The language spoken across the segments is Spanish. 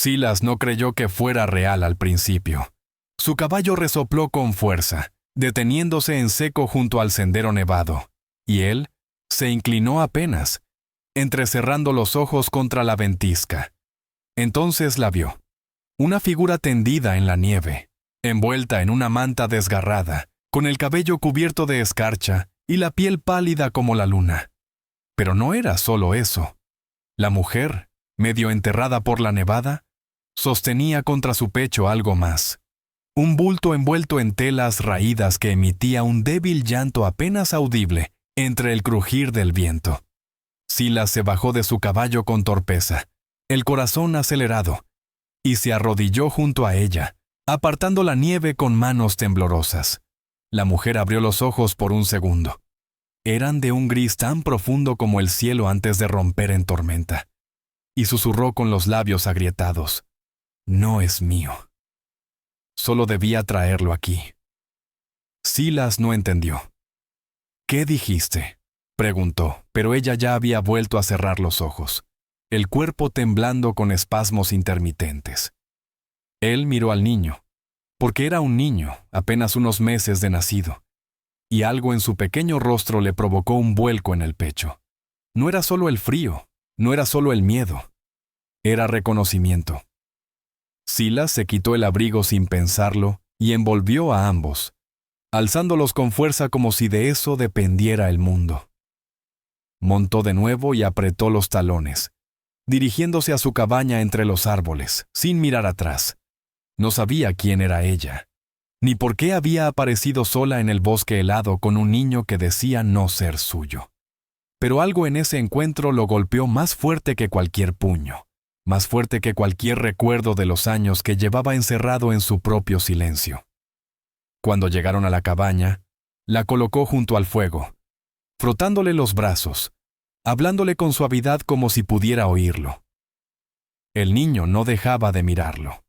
Silas no creyó que fuera real al principio. Su caballo resopló con fuerza, deteniéndose en seco junto al sendero nevado, y él se inclinó apenas, entrecerrando los ojos contra la ventisca. Entonces la vio. Una figura tendida en la nieve, envuelta en una manta desgarrada, con el cabello cubierto de escarcha y la piel pálida como la luna. Pero no era solo eso. La mujer, medio enterrada por la nevada, sostenía contra su pecho algo más. Un bulto envuelto en telas raídas que emitía un débil llanto apenas audible entre el crujir del viento. Silas se bajó de su caballo con torpeza, el corazón acelerado, y se arrodilló junto a ella, apartando la nieve con manos temblorosas. La mujer abrió los ojos por un segundo. Eran de un gris tan profundo como el cielo antes de romper en tormenta, y susurró con los labios agrietados: «No es mío. Solo debía traerlo aquí». Silas no entendió. «¿Qué dijiste?», preguntó, pero ella ya había vuelto a cerrar los ojos, el cuerpo temblando con espasmos intermitentes. Él miró al niño, porque era un niño, apenas unos meses de nacido, y algo en su pequeño rostro le provocó un vuelco en el pecho. No era solo el frío, no era solo el miedo, era reconocimiento. Silas se quitó el abrigo sin pensarlo y envolvió a ambos, alzándolos con fuerza como si de eso dependiera el mundo. Montó de nuevo y apretó los talones, dirigiéndose a su cabaña entre los árboles, sin mirar atrás. No sabía quién era ella, ni por qué había aparecido sola en el bosque helado con un niño que decía no ser suyo. Pero algo en ese encuentro lo golpeó más fuerte que cualquier puño, más fuerte que cualquier recuerdo de los años que llevaba encerrado en su propio silencio. Cuando llegaron a la cabaña, la colocó junto al fuego, frotándole los brazos, hablándole con suavidad como si pudiera oírlo. El niño no dejaba de mirarlo,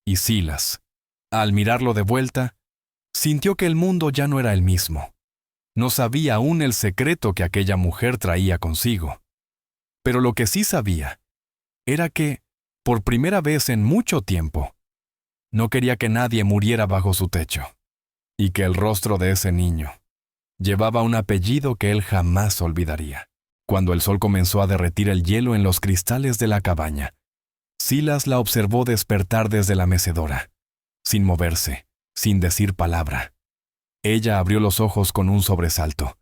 y Silas, al mirarlo de vuelta, sintió que el mundo ya no era el mismo. No sabía aún el secreto que aquella mujer traía consigo. Pero lo que sí sabía era que, por primera vez en mucho tiempo, no quería que nadie muriera bajo su techo, y que el rostro de ese niño llevaba un apellido que él jamás olvidaría. Cuando el sol comenzó a derretir el hielo en los cristales de la cabaña, Silas la observó despertar desde la mecedora, sin moverse, sin decir palabra. Ella abrió los ojos con un sobresalto,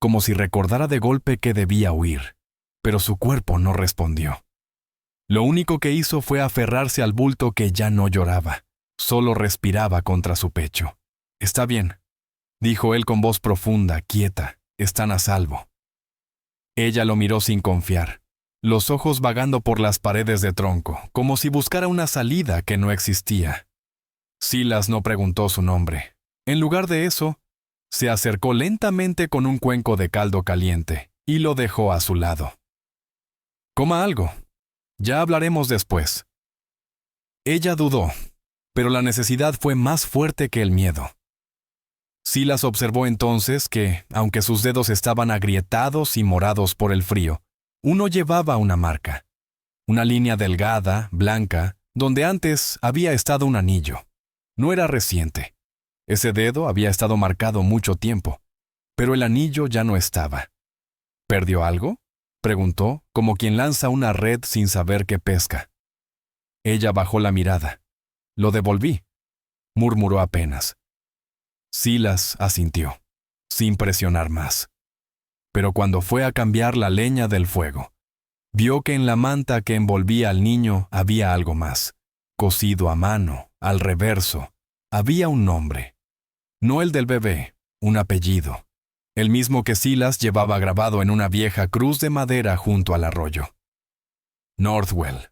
como si recordara de golpe que debía huir, pero su cuerpo no respondió. Lo único que hizo fue aferrarse al bulto que ya no lloraba, solo respiraba contra su pecho. «Está bien», dijo él con voz profunda, quieta, «están a salvo». Ella lo miró sin confiar, los ojos vagando por las paredes de tronco, como si buscara una salida que no existía. Silas no preguntó su nombre. En lugar de eso, se acercó lentamente con un cuenco de caldo caliente y lo dejó a su lado. «Coma algo. Ya hablaremos después». Ella dudó, pero la necesidad fue más fuerte que el miedo. Silas observó entonces que, aunque sus dedos estaban agrietados y morados por el frío, uno llevaba una marca, una línea delgada, blanca, donde antes había estado un anillo. No era reciente. Ese dedo había estado marcado mucho tiempo, pero el anillo ya no estaba. «¿Perdió algo?», preguntó, como quien lanza una red sin saber qué pesca. Ella bajó la mirada. «Lo devolví», murmuró apenas. Silas asintió, sin presionar más. Pero cuando fue a cambiar la leña del fuego, vio que en la manta que envolvía al niño había algo más. Cosido a mano, al reverso, había un nombre. No el del bebé, un apellido. El mismo que Silas llevaba grabado en una vieja cruz de madera junto al arroyo. Northwell.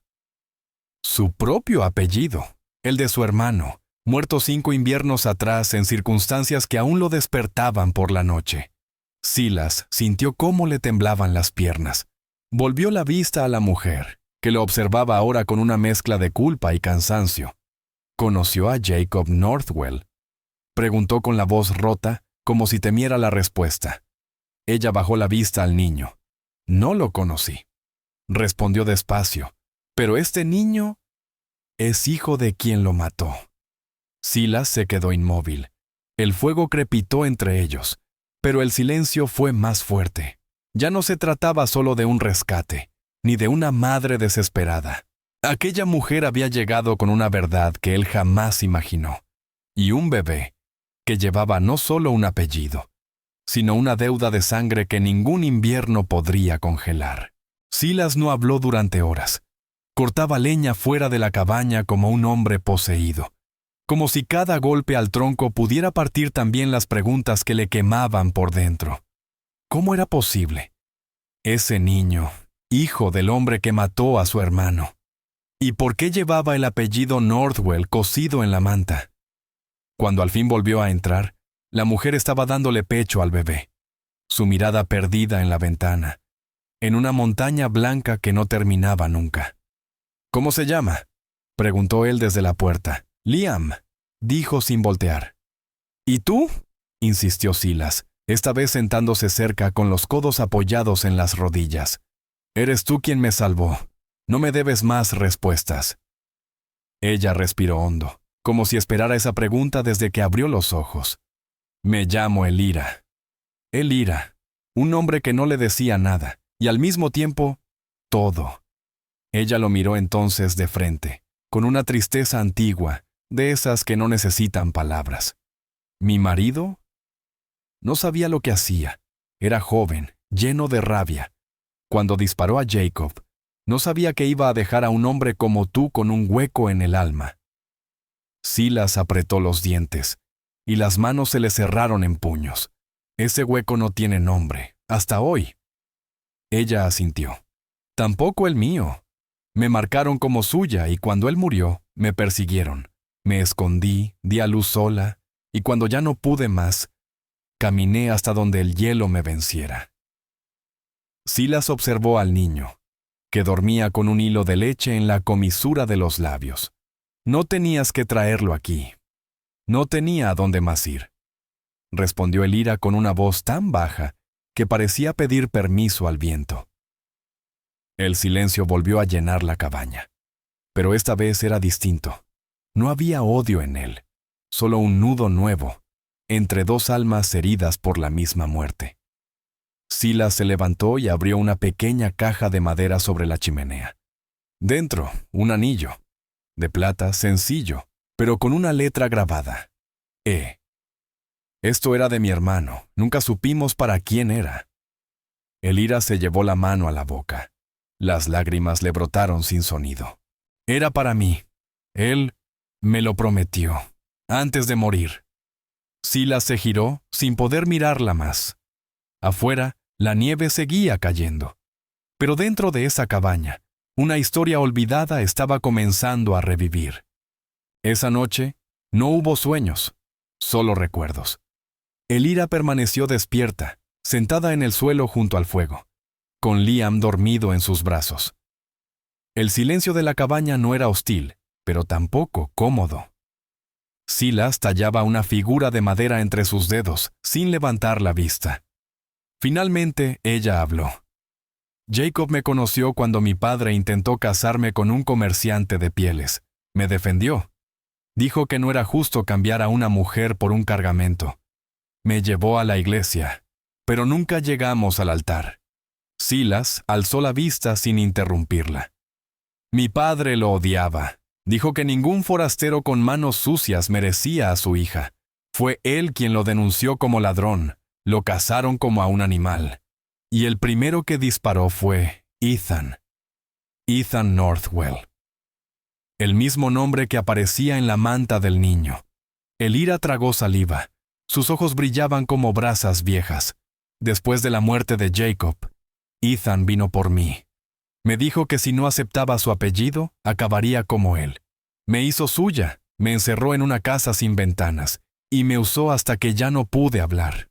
Su propio apellido, el de su hermano, muerto 5 inviernos atrás en circunstancias que aún lo despertaban por la noche. Silas sintió cómo le temblaban las piernas. Volvió la vista a la mujer, que lo observaba ahora con una mezcla de culpa y cansancio. ¿Conoció a Jacob Northwell?, preguntó con la voz rota, como si temiera la respuesta. Ella bajó la vista al niño. «No lo conocí», respondió despacio. «Pero este niño es hijo de quien lo mató. Silas se quedó inmóvil. El fuego crepitó entre ellos, pero el silencio fue más fuerte. Ya no se trataba solo de un rescate, ni de una madre desesperada. Aquella mujer había llegado con una verdad que él jamás imaginó, y un bebé que llevaba no solo un apellido, sino una deuda de sangre que ningún invierno podría congelar. Silas no habló durante horas. Cortaba leña fuera de la cabaña como un hombre poseído, como si cada golpe al tronco pudiera partir también las preguntas que le quemaban por dentro. ¿Cómo era posible? Ese niño, hijo del hombre que mató a su hermano. ¿Y por qué llevaba el apellido Northwell cosido en la manta? Cuando al fin volvió a entrar, la mujer estaba dándole pecho al bebé, su mirada perdida en la ventana, en una montaña blanca que no terminaba nunca. «¿Cómo se llama?», preguntó él desde la puerta. «Liam», dijo sin voltear. «¿Y tú?», insistió Silas, esta vez sentándose cerca con los codos apoyados en las rodillas. «Eres tú quien me salvó. No me debes más respuestas». Ella respiró hondo, como si esperara esa pregunta desde que abrió los ojos. «Me llamo Elira». Elira, un nombre que no le decía nada, y al mismo tiempo, todo. Ella lo miró entonces de frente, con una tristeza antigua, de esas que no necesitan palabras. ¿Mi marido? No sabía lo que hacía. Era joven, lleno de rabia. Cuando disparó a Jacob, no sabía que iba a dejar a un hombre como tú con un hueco en el alma. Silas apretó los dientes, y las manos se le cerraron en puños. Ese hueco no tiene nombre, hasta hoy. Ella asintió. Tampoco el mío. Me marcaron como suya y cuando él murió, me persiguieron. Me escondí, di a luz sola, y cuando ya no pude más, caminé hasta donde el hielo me venciera. Silas observó al niño, que dormía con un hilo de leche en la comisura de los labios. No tenías que traerlo aquí. No tenía a dónde más ir, respondió Elira con una voz tan baja que parecía pedir permiso al viento. El silencio volvió a llenar la cabaña, pero esta vez era distinto. No había odio en él, solo un nudo nuevo, entre dos almas heridas por la misma muerte. Silas se levantó y abrió una pequeña caja de madera sobre la chimenea. Dentro, un anillo, de plata sencillo, pero con una letra grabada. E. Esto era de mi hermano, nunca supimos para quién era. Elira se llevó la mano a la boca. Las lágrimas le brotaron sin sonido. Era para mí. Él me lo prometió, antes de morir. Silas se giró sin poder mirarla más. Afuera, la nieve seguía cayendo. Pero dentro de esa cabaña, una historia olvidada estaba comenzando a revivir. Esa noche, no hubo sueños, solo recuerdos. Elira permaneció despierta, sentada en el suelo junto al fuego, con Liam dormido en sus brazos. El silencio de la cabaña no era hostil, pero tampoco cómodo. Silas tallaba una figura de madera entre sus dedos, sin levantar la vista. Finalmente, ella habló. Jacob me conoció cuando mi padre intentó casarme con un comerciante de pieles. Me defendió. Dijo que no era justo cambiar a una mujer por un cargamento. Me llevó a la iglesia, pero nunca llegamos al altar. Silas alzó la vista sin interrumpirla. Mi padre lo odiaba. Dijo que ningún forastero con manos sucias merecía a su hija. Fue él quien lo denunció como ladrón. Lo cazaron como a un animal. Y el primero que disparó fue Ethan. Ethan Northwell. El mismo nombre que aparecía en la manta del niño. Elira tragó saliva. Sus ojos brillaban como brasas viejas. Después de la muerte de Jacob, Ethan vino por mí. Me dijo que si no aceptaba su apellido, acabaría como él. Me hizo suya, me encerró en una casa sin ventanas, y me usó hasta que ya no pude hablar.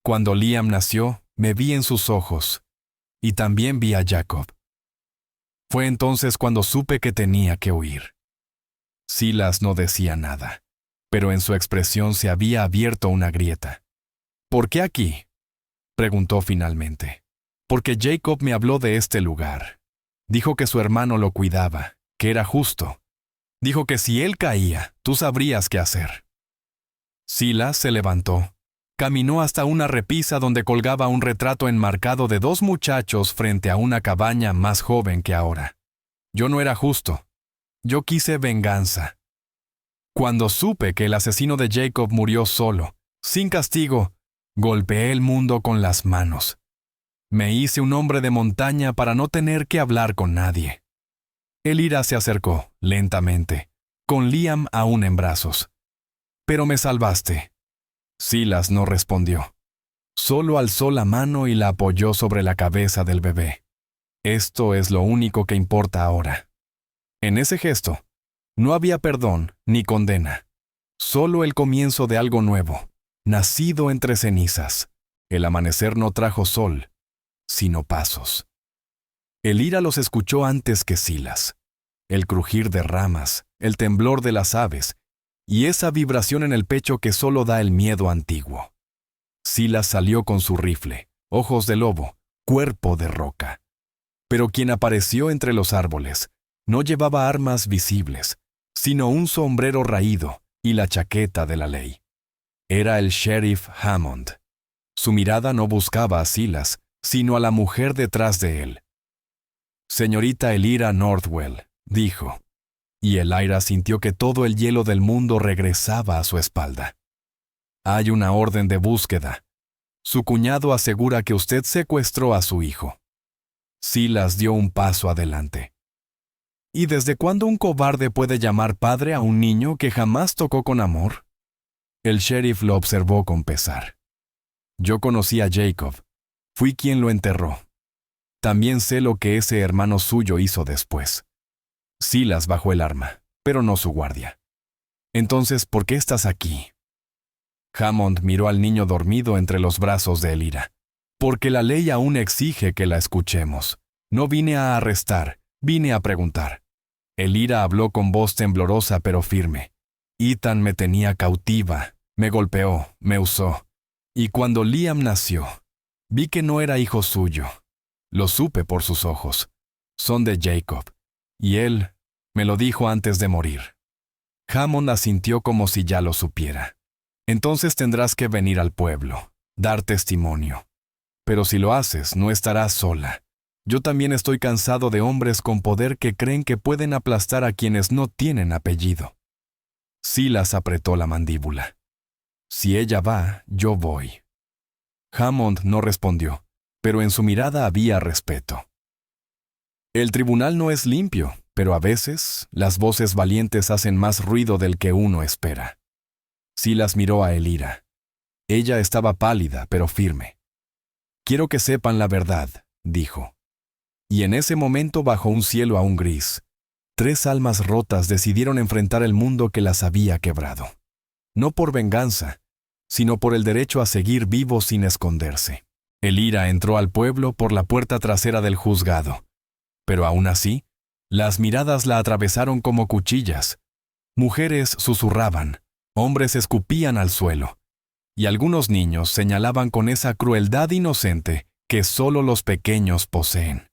Cuando Liam nació, me vi en sus ojos, y también vi a Jacob. Fue entonces cuando supe que tenía que huir. Silas no decía nada, pero en su expresión se había abierto una grieta. ¿Por qué aquí?, preguntó finalmente. Porque Jacob me habló de este lugar. Dijo que su hermano lo cuidaba, que era justo. Dijo que si él caía, tú sabrías qué hacer. Silas se levantó. Caminó hasta una repisa donde colgaba un retrato enmarcado de 2 muchachos frente a una cabaña más joven que ahora. Yo no era justo. Yo quise venganza. Cuando supe que el asesino de Jacob murió solo, sin castigo, golpeé el mundo con las manos. Me hice un hombre de montaña para no tener que hablar con nadie. Elira se acercó, lentamente, con Liam aún en brazos. Pero me salvaste. Silas no respondió. Solo alzó la mano y la apoyó sobre la cabeza del bebé. Esto es lo único que importa ahora. En ese gesto, no había perdón ni condena. Solo el comienzo de algo nuevo, nacido entre cenizas. El amanecer no trajo sol, sino pasos. Elira los escuchó antes que Silas. El crujir de ramas, el temblor de las aves, y esa vibración en el pecho que solo da el miedo antiguo. Silas salió con su rifle, ojos de lobo, cuerpo de roca. Pero quien apareció entre los árboles no llevaba armas visibles, sino un sombrero raído y la chaqueta de la ley. Era el sheriff Hammond. Su mirada no buscaba a Silas, sino a la mujer detrás de él. «Señorita Elira Northwell», dijo, y Elira sintió que todo el hielo del mundo regresaba a su espalda. «Hay una orden de búsqueda. Su cuñado asegura que usted secuestró a su hijo». Silas dio un paso adelante. ¿Y desde cuándo un cobarde puede llamar padre a un niño que jamás tocó con amor? El sheriff lo observó con pesar. «Yo conocí a Jacob. Fui quien lo enterró. También sé lo que ese hermano suyo hizo después». Silas bajó el arma, pero no su guardia. «Entonces, ¿por qué estás aquí?» Hammond miró al niño dormido entre los brazos de Elira. «Porque la ley aún exige que la escuchemos. No vine a arrestar, vine a preguntar». Elira habló con voz temblorosa pero firme. «Ethan me tenía cautiva, me golpeó, me usó. Y cuando Liam nació, vi que no era hijo suyo. Lo supe por sus ojos. Son de Jacob. Y él me lo dijo antes de morir». Hammond asintió como si ya lo supiera. «Entonces tendrás que venir al pueblo, dar testimonio. Pero si lo haces, no estarás sola. Yo también estoy cansado de hombres con poder que creen que pueden aplastar a quienes no tienen apellido». Silas apretó la mandíbula. «Si ella va, yo voy». Hammond no respondió, pero en su mirada había respeto. El tribunal no es limpio, pero a veces las voces valientes hacen más ruido del que uno espera. Silas miró a Elira. Ella estaba pálida, pero firme. «Quiero que sepan la verdad», dijo. Y en ese momento, bajo un cielo aún gris, 3 almas rotas decidieron enfrentar el mundo que las había quebrado. No por venganza, sino por el derecho a seguir vivo sin esconderse. Elira entró al pueblo por la puerta trasera del juzgado. Pero aún así, las miradas la atravesaron como cuchillas. Mujeres susurraban, hombres escupían al suelo, y algunos niños señalaban con esa crueldad inocente que solo los pequeños poseen.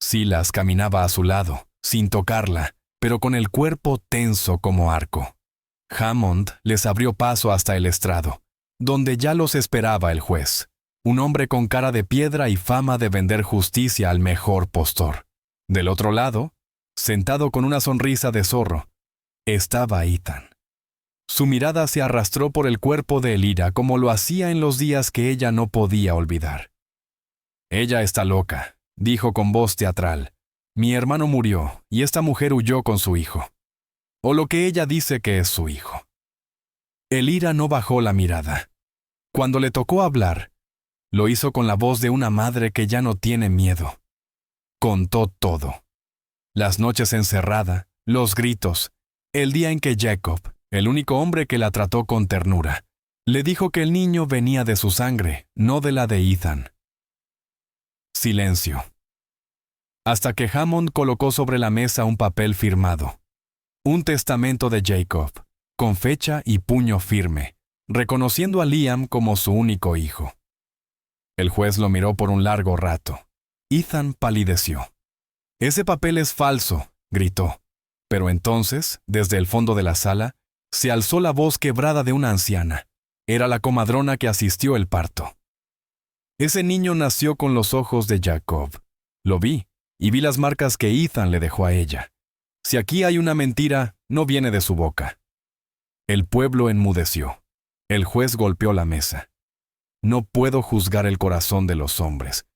Silas caminaba a su lado, sin tocarla, pero con el cuerpo tenso como arco. Hammond les abrió paso hasta el estrado, donde ya los esperaba el juez, un hombre con cara de piedra y fama de vender justicia al mejor postor. Del otro lado, sentado con una sonrisa de zorro, estaba Ethan. Su mirada se arrastró por el cuerpo de Elira como lo hacía en los días que ella no podía olvidar. «Ella está loca», dijo con voz teatral. «Mi hermano murió y esta mujer huyó con su hijo. O lo que ella dice que es su hijo». Elira no bajó la mirada. Cuando le tocó hablar, lo hizo con la voz de una madre que ya no tiene miedo. Contó todo. Las noches encerrada, los gritos, el día en que Jacob, el único hombre que la trató con ternura, le dijo que el niño venía de su sangre, no de la de Ethan. Silencio. Hasta que Hammond colocó sobre la mesa un papel firmado. Un testamento de Jacob, con fecha y puño firme, reconociendo a Liam como su único hijo. El juez lo miró por un largo rato. Ethan palideció. «Ese papel es falso», gritó. Pero entonces, desde el fondo de la sala, se alzó la voz quebrada de una anciana. Era la comadrona que asistió el parto. Ese niño nació con los ojos de Jacob. Lo vi, y vi las marcas que Ethan le dejó a ella. Si aquí hay una mentira, no viene de su boca. El pueblo enmudeció. El juez golpeó la mesa. No puedo juzgar el corazón de los hombres,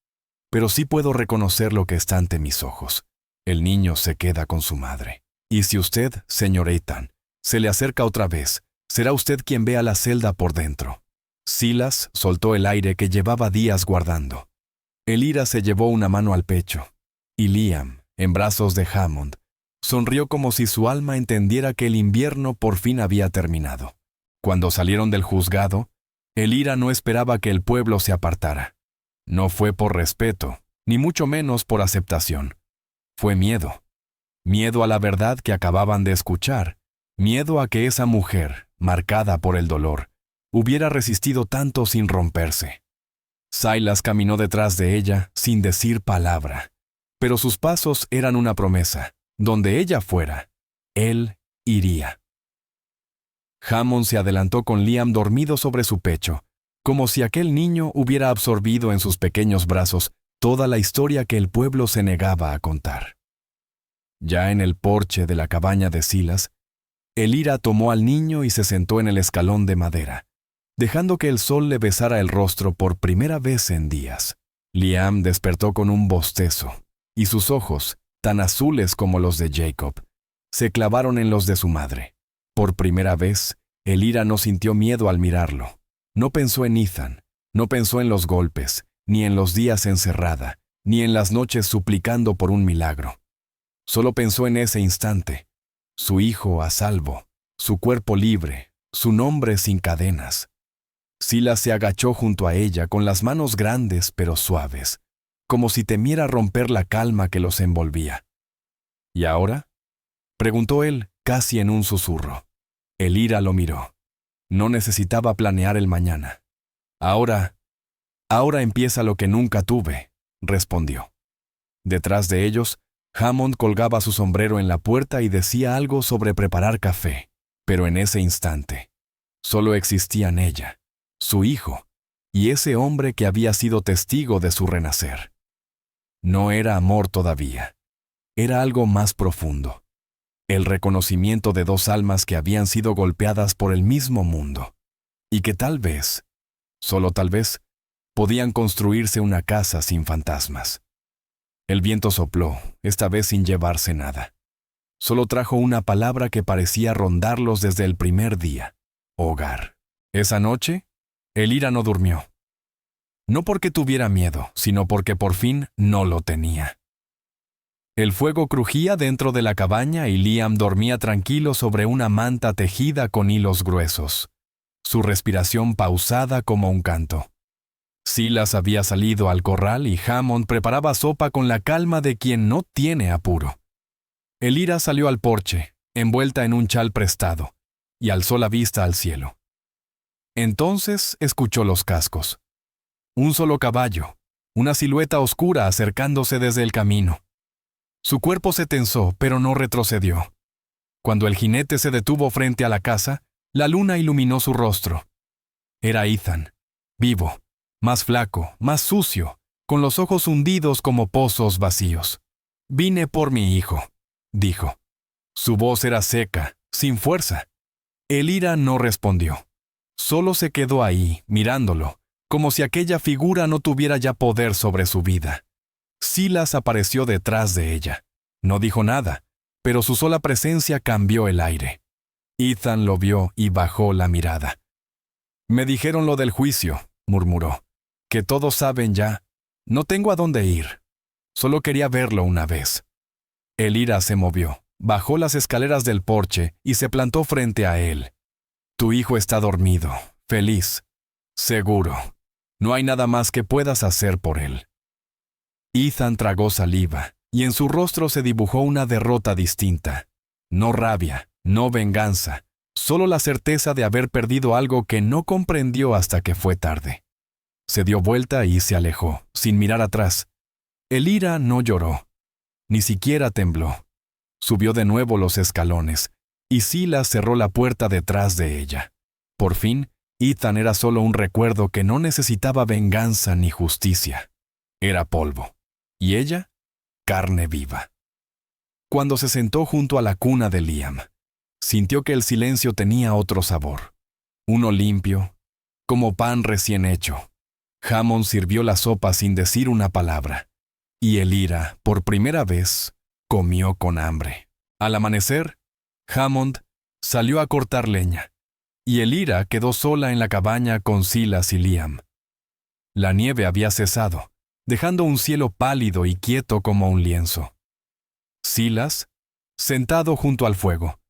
pero sí puedo reconocer lo que está ante mis ojos. El niño se queda con su madre. Y si usted, señor Ethan, se le acerca otra vez, será usted quien vea la celda por dentro. Silas soltó el aire que llevaba días guardando. Elira se llevó una mano al pecho, y Liam, en brazos de Hammond, sonrió como si su alma entendiera que el invierno por fin había terminado. Cuando salieron del juzgado, Elira no esperaba que el pueblo se apartara. No fue por respeto, ni mucho menos por aceptación. Fue miedo. Miedo a la verdad que acababan de escuchar. Miedo a que esa mujer, marcada por el dolor, hubiera resistido tanto sin romperse. Silas caminó detrás de ella sin decir palabra, pero sus pasos eran una promesa. Donde ella fuera, él iría. Hammond se adelantó con Liam dormido sobre su pecho, como si aquel niño hubiera absorbido en sus pequeños brazos toda la historia que el pueblo se negaba a contar. Ya en el porche de la cabaña de Silas, Elira tomó al niño y se sentó en el escalón de madera, dejando que el sol le besara el rostro por primera vez en días. Liam despertó con un bostezo, y sus ojos, tan azules como los de Jacob, se clavaron en los de su madre. Por primera vez, Elira no sintió miedo al mirarlo. No pensó en Ethan, no pensó en los golpes, ni en los días encerrada, ni en las noches suplicando por un milagro. Solo pensó en ese instante, su hijo a salvo, su cuerpo libre, su nombre sin cadenas. Silas se agachó junto a ella con las manos grandes pero suaves, como si temiera romper la calma que los envolvía. ¿Y ahora?, preguntó él, casi en un susurro. Elira lo miró. No necesitaba planear el mañana. Ahora empieza lo que nunca tuve, respondió. Detrás de ellos, Hammond colgaba su sombrero en la puerta y decía algo sobre preparar café, pero en ese instante, solo existían ella, su hijo, y ese hombre que había sido testigo de su renacer. No era amor todavía. Era algo más profundo. El reconocimiento de dos almas que habían sido golpeadas por el mismo mundo, y que tal vez, solo tal vez, podían construirse una casa sin fantasmas. El viento sopló, esta vez sin llevarse nada. Solo trajo una palabra que parecía rondarlos desde el primer día: hogar. Esa noche, Elira no durmió. No porque tuviera miedo, sino porque por fin no lo tenía. El fuego crujía dentro de la cabaña y Liam dormía tranquilo sobre una manta tejida con hilos gruesos, su respiración pausada como un canto. Silas había salido al corral y Hammond preparaba sopa con la calma de quien no tiene apuro. Elira salió al porche, envuelta en un chal prestado, y alzó la vista al cielo. Entonces escuchó los cascos. Un solo caballo, una silueta oscura acercándose desde el camino. Su cuerpo se tensó, pero no retrocedió. Cuando el jinete se detuvo frente a la casa, la luna iluminó su rostro. Era Ethan, vivo, más flaco, más sucio, con los ojos hundidos como pozos vacíos. «Vine por mi hijo», dijo. Su voz era seca, sin fuerza. Elira no respondió. Solo se quedó ahí, mirándolo, como si aquella figura no tuviera ya poder sobre su vida. Silas apareció detrás de ella. No dijo nada, pero su sola presencia cambió el aire. Ethan lo vio y bajó la mirada. «Me dijeron lo del juicio», murmuró, «que todos saben ya. No tengo a dónde ir. Solo quería verlo una vez». Elira se movió, bajó las escaleras del porche y se plantó frente a él. «Tu hijo está dormido, feliz, seguro. No hay nada más que puedas hacer por él». Ethan tragó saliva, y en su rostro se dibujó una derrota distinta. No rabia, no venganza, solo la certeza de haber perdido algo que no comprendió hasta que fue tarde. Se dio vuelta y se alejó, sin mirar atrás. Elira no lloró, ni siquiera tembló. Subió de nuevo los escalones, y Silas cerró la puerta detrás de ella. Por fin, Ethan era solo un recuerdo que no necesitaba venganza ni justicia. Era polvo. Y ella, carne viva. Cuando se sentó junto a la cuna de Liam, sintió que el silencio tenía otro sabor. Uno limpio, como pan recién hecho. Hammond sirvió la sopa sin decir una palabra. Y Elira, por primera vez, comió con hambre. Al amanecer, Hammond salió a cortar leña, y Elira quedó sola en la cabaña con Silas y Liam. La nieve había cesado, dejando un cielo pálido y quieto como un lienzo. Silas, sentado junto al fuego,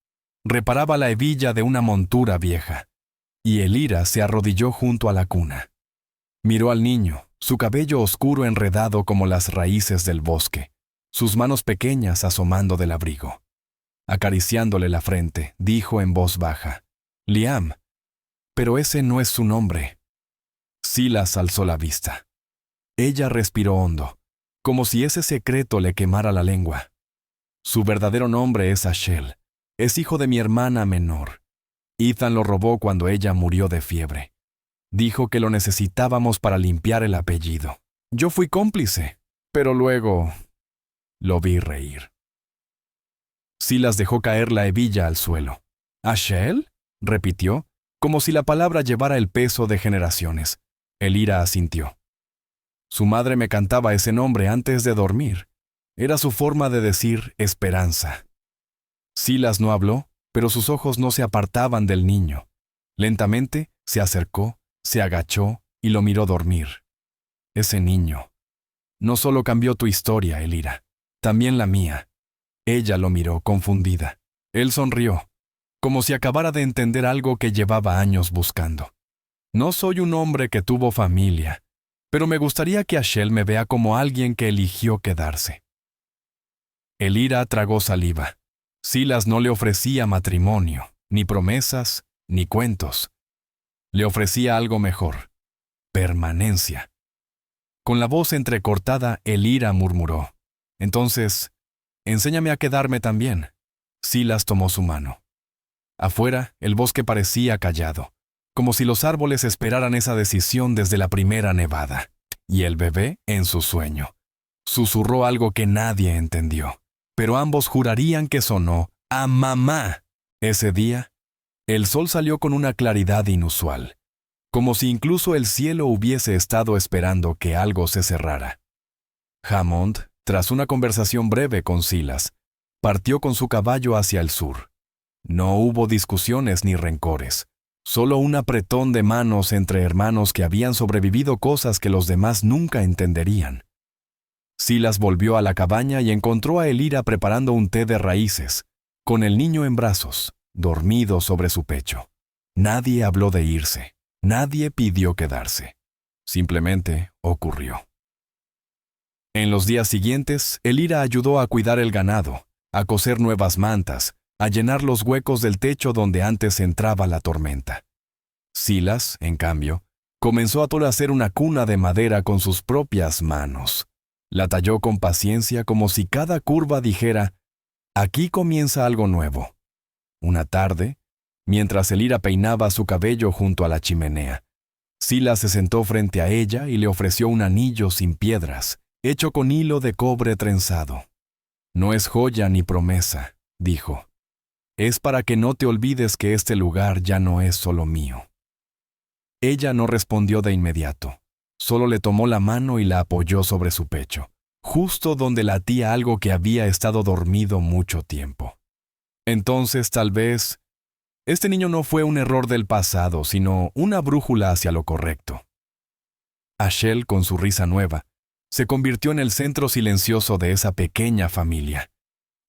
reparaba la hebilla de una montura vieja, y Elira se arrodilló junto a la cuna. Miró al niño, su cabello oscuro enredado como las raíces del bosque, sus manos pequeñas asomando del abrigo. Acariciándole la frente, dijo en voz baja, «Liam, pero ese no es su nombre». Silas alzó la vista. Ella respiró hondo, como si ese secreto le quemara la lengua. «Su verdadero nombre es Ashel. Es hijo de mi hermana menor. Ethan lo robó cuando ella murió de fiebre. Dijo que lo necesitábamos para limpiar el apellido. Yo fui cómplice, pero luego lo vi reír». Silas dejó caer la hebilla al suelo. «¿Ashel?», repitió, como si la palabra llevara el peso de generaciones. Elira asintió. Su madre me cantaba ese nombre antes de dormir. Era su forma de decir esperanza. Silas no habló, pero sus ojos no se apartaban del niño. Lentamente se acercó, se agachó y lo miró dormir. Ese niño. No solo cambió tu historia, Elira, también la mía. Ella lo miró, confundida. Él sonrió, como si acabara de entender algo que llevaba años buscando. No soy un hombre que tuvo familia, pero me gustaría que Ashel me vea como alguien que eligió quedarse. Elira tragó saliva. Silas no le ofrecía matrimonio, ni promesas, ni cuentos. Le ofrecía algo mejor: permanencia. Con la voz entrecortada, Elira murmuró: «Entonces, enséñame a quedarme también». Silas tomó su mano. Afuera, el bosque parecía callado, como si los árboles esperaran esa decisión desde la primera nevada. Y el bebé, en su sueño, susurró algo que nadie entendió, pero ambos jurarían que sonó a mamá. Ese día, el sol salió con una claridad inusual, como si incluso el cielo hubiese estado esperando que algo se cerrara. Hammond, tras una conversación breve con Silas, partió con su caballo hacia el sur. No hubo discusiones ni rencores, solo un apretón de manos entre hermanos que habían sobrevivido cosas que los demás nunca entenderían. Silas volvió a la cabaña y encontró a Elira preparando un té de raíces, con el niño en brazos, dormido sobre su pecho. Nadie habló de irse, nadie pidió quedarse. Simplemente ocurrió. En los días siguientes, Elira ayudó a cuidar el ganado, a coser nuevas mantas, a llenar los huecos del techo donde antes entraba la tormenta. Silas, en cambio, comenzó a hacer una cuna de madera con sus propias manos. La talló con paciencia como si cada curva dijera: «Aquí comienza algo nuevo». Una tarde, mientras Elira peinaba su cabello junto a la chimenea, Silas se sentó frente a ella y le ofreció un anillo sin piedras, hecho con hilo de cobre trenzado. «No es joya ni promesa», dijo. «Es para que no te olvides que este lugar ya no es solo mío». Ella no respondió de inmediato. Solo le tomó la mano y la apoyó sobre su pecho, justo donde latía algo que había estado dormido mucho tiempo. Entonces, tal vez, este niño no fue un error del pasado, sino una brújula hacia lo correcto. Ashel, con su risa nueva, se convirtió en el centro silencioso de esa pequeña familia.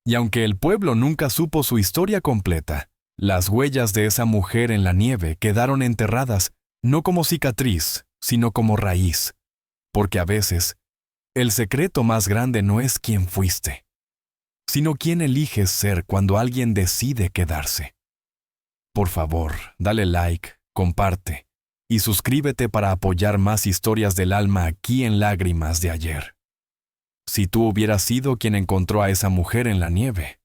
Y aunque el pueblo nunca supo su historia completa, las huellas de esa mujer en la nieve quedaron enterradas, no como cicatriz, sino como raíz. Porque a veces, el secreto más grande no es quién fuiste, sino quién eliges ser cuando alguien decide quedarse. Por favor, dale like, comparte y suscríbete para apoyar más historias del alma aquí en Lágrimas de Ayer. Si tú hubieras sido quien encontró a esa mujer en la nieve,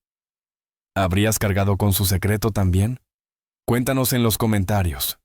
¿Habrías cargado con su secreto también? Cuéntanos en los comentarios.